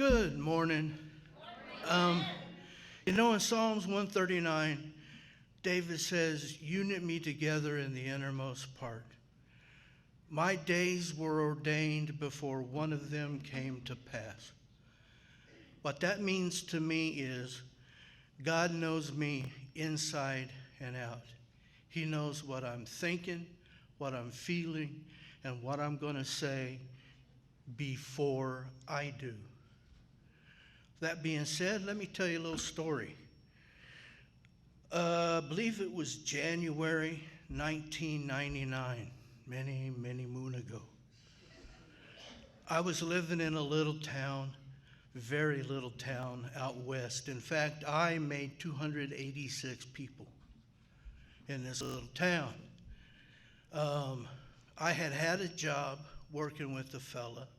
Good morning. In Psalms 139, David says, "You knit me together in the innermost part. My days were ordained before one of them came to pass." What that means to me is God knows me inside and out. He knows what I'm thinking, what I'm feeling, and what I'm going to say before I do. That being said, let me tell you a little story. I believe it was January 1999, many moon ago. I was living in a little town, very little town out west. In fact, I made 286 people in this little town. I had a job working with a fella,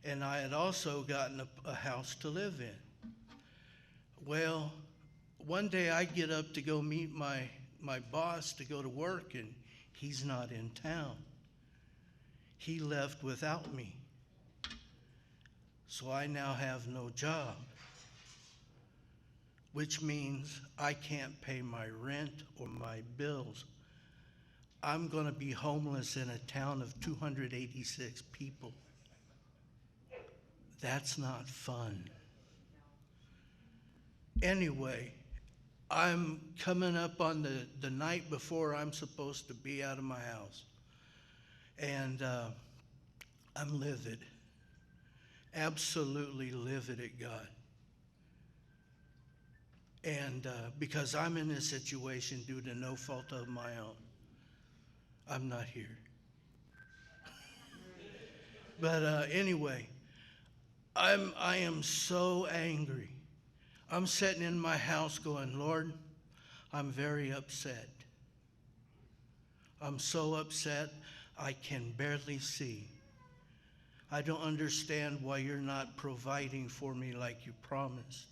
and I had also gotten a house to live in. Well, one day I get up to go meet my boss to go to work, and he's not in town. He left without me. So I now have no job, which means I can't pay my rent or my bills. I'm going to be homeless in a town of 286 people. That's not fun. Anyway, I'm coming up on the night before I'm supposed to be out of my house. And I'm livid. Absolutely livid at God. And because I'm in this situation due to no fault of my own. I'm not here. But anyway, I am so angry. I'm sitting in my house going, Lord, I'm very upset. I'm so upset I can barely see. I don't understand why you're not providing for me like you promised.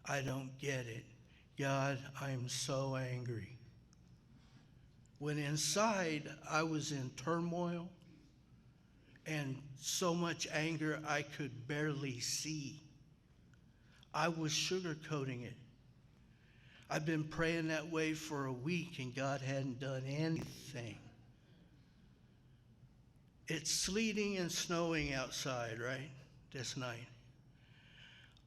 I don't get it. God, I'm so angry. When inside I was in turmoil and so much anger I could barely see. I was sugarcoating it. I've been praying that way for a week and God hadn't done anything. It's sleeting and snowing outside, right? This night.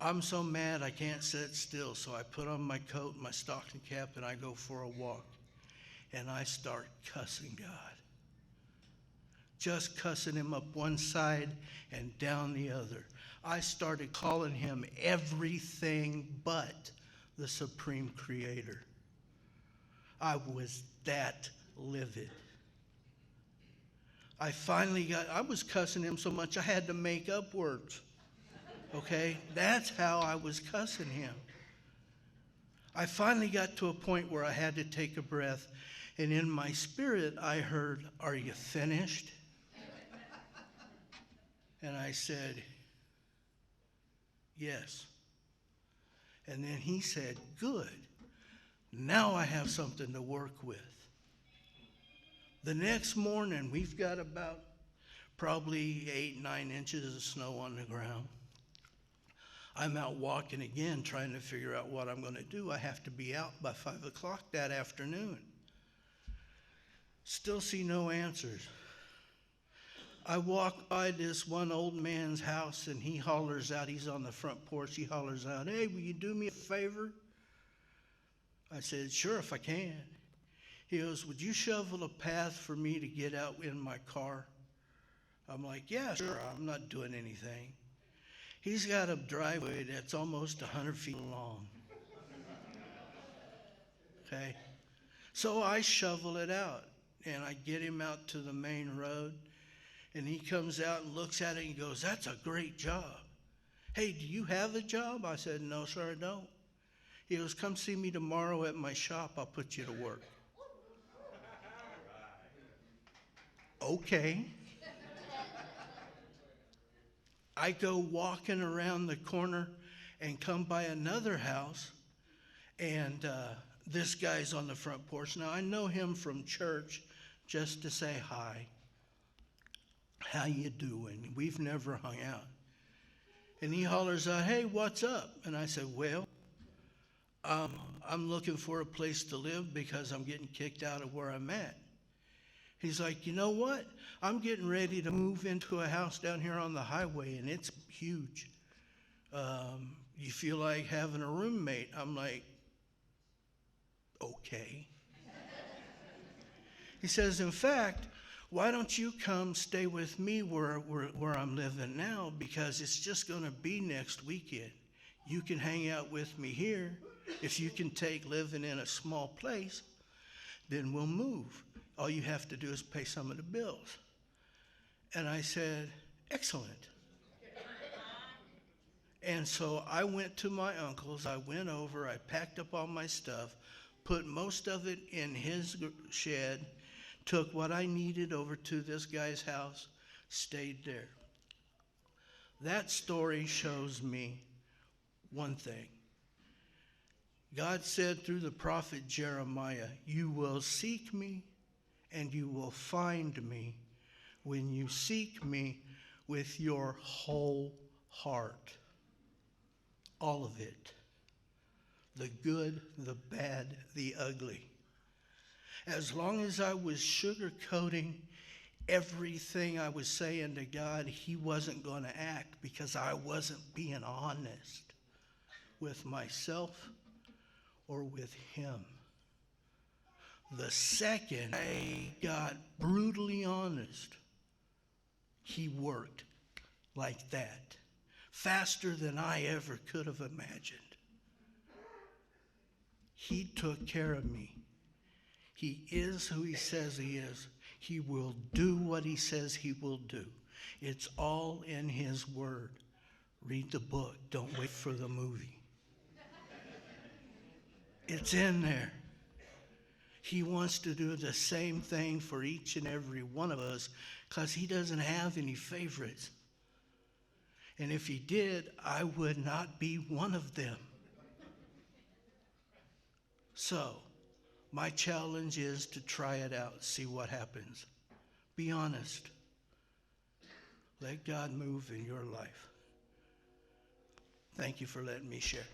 I'm so mad I can't sit still, so I put on my coat, my stocking cap, and I go for a walk. And I start cussing God. Just cussing him up one side and down the other. I started calling him everything but the Supreme Creator. I was that livid. I was cussing him so much I had to make up words. Okay? That's how I was cussing him. I finally got to a point where I had to take a breath, and in my spirit I heard, "Are you finished?" And I said, "Yes." And then he said, "Good. Now I have something to work with." The next morning, we've got about probably 8-9 inches of snow on the ground. I'm out walking again, trying to figure out what I'm going to do. I have to be out by 5 o'clock that afternoon. Still see no answers. I walk by this one old man's house, and he hollers out. He's on the front porch. He hollers out, "Hey, will you do me a favor?" I said, "Sure, if I can." He goes, "Would you shovel a path for me to get out in my car?" I'm like, "Yeah, sure, I'm not doing anything." He's got a driveway that's almost 100 feet long. Okay? So I shovel it out, and I get him out to the main road, and he comes out and looks at it and goes, "That's a great job. Hey, do you have a job?" I said, "No, sir, I don't." He goes, "Come see me tomorrow at my shop. I'll put you to work." Okay. I go walking around the corner and come by another house, and this guy's on the front porch. Now, I know him from church just to say hi. "How you doing?" We've never hung out. And he hollers out, "Hey, what's up?" And I said, "Well, I'm looking for a place to live because I'm getting kicked out of where I'm at." He's like, "You know what? I'm getting ready to move into a house down here on the highway, and it's huge. You feel like having a roommate?" I'm like, "Okay." He says, "In fact, why don't you come stay with me where I'm living now, because it's just going to be next weekend. You can hang out with me here. If you can take living in a small place, then we'll move. All you have to do is pay some of the bills." And I said, "Excellent." And so I went to my uncle's. I went over, I packed up all my stuff, put most of it in his shed, took what I needed over to this guy's house, stayed there. That story shows me one thing. God said through the prophet Jeremiah, "You will seek me and you will find me when you seek me with your whole heart." All of it. The good, the bad, the ugly. As long as I was sugarcoating everything I was saying to God, he wasn't going to act, because I wasn't being honest with myself or with him. The second I got brutally honest, he worked like that, faster than I ever could have imagined. He took care of me. He is who he says he is. He will do what he says he will do. It's all in his word. Read the book. Don't wait for the movie. It's in there. He wants to do the same thing for each and every one of us, because he doesn't have any favorites. And if he did, I would not be one of them. So, my challenge is to try it out, see what happens. Be honest. Let God move in your life. Thank you for letting me share.